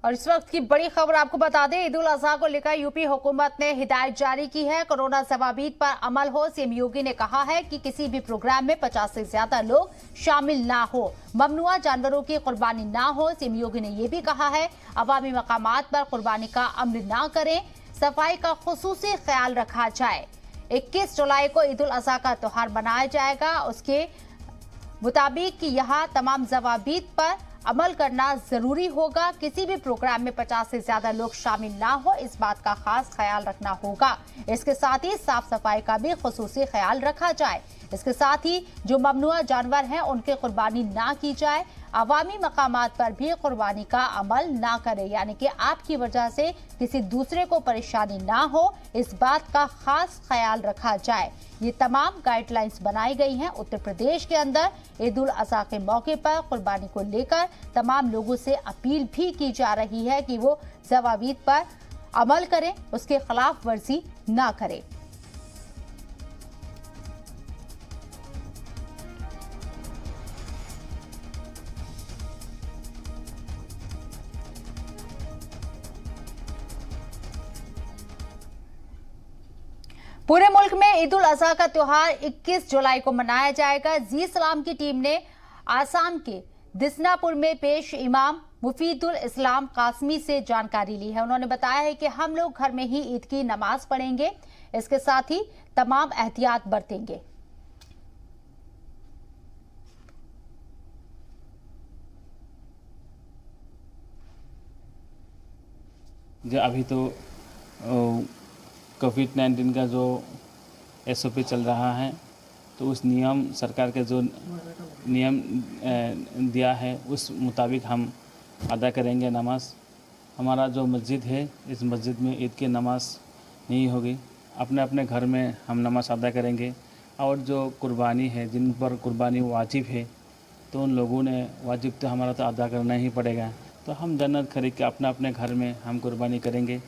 और इस वक्त की बड़ी खबर आपको बता दें, ईद उल अजहा को लेकर यूपी हुकूमत ने हिदायत जारी की है। कोरोना ज़वाबीत पर अमल हो। सीएम योगी ने कहा है कि किसी भी प्रोग्राम में 50 से ज्यादा लोग शामिल ना हो, ममनुआ जानवरों की कुर्बानी ना हो। सीएम योगी ने यह भी कहा है अवामी मकामात पर कुर्बानी का अमल ना करें, सफाई का खुसूसी ख्याल रखा जाए। 21 जुलाई को ईद उल अजहा का त्योहार मनाया जाएगा। उसके मुताबिक यहाँ तमाम ज़वाबीत पर अमल करना जरूरी होगा। किसी भी प्रोग्राम में 50 से ज्यादा लोग शामिल ना हो, इस बात का खास ख्याल रखना होगा। इसके साथ ही साफ सफाई का भी खुसूसी ख्याल रखा जाए। इसके साथ ही जो ममनुआ जानवर हैं उनकी कुर्बानी ना की जाए। अवामी मकामात पर भी कुर्बानी का अमल ना करें, यानी कि आपकी वजह से किसी दूसरे को परेशानी ना हो, इस बात का खास ख्याल रखा जाए। ये तमाम गाइडलाइंस बनाई गई हैं। उत्तर प्रदेश के अंदर ईद उल अजहा के मौके पर कुर्बानी को लेकर तमाम लोगों से अपील भी की जा रही है कि वो ज़वाबीत पर अमल करें, उसके खिलाफ वर्जी ना करें। पूरे मुल्क में ईद उल अजहा का त्योहार 21 जुलाई को मनाया जाएगा। जी इस्लाम की टीम ने आसाम के दिसनापुर में पेश इमाम मुफीदुल इस्लाम कासमी से जानकारी ली है। उन्होंने बताया है कि हम लोग घर में ही ईद की नमाज पढ़ेंगे, इसके साथ ही तमाम एहतियात बरतेंगे। अभी तो कोविड-19 का जो SOP चल रहा है, तो उस नियम सरकार के जो नियम दिया है उस मुताबिक हम अदा करेंगे नमाज। हमारा जो मस्जिद है, इस मस्जिद में ईद की नमाज नहीं होगी, अपने अपने घर में हम नमाज अदा करेंगे। और जो कुर्बानी है, जिन पर कुर्बानी वाजिब है, तो उन लोगों ने वाजिब तो हमारा तो अदा करना ही पड़ेगा। तो हम जन्नत खरीद के अपने अपने घर में हम कुर्बानी करेंगे।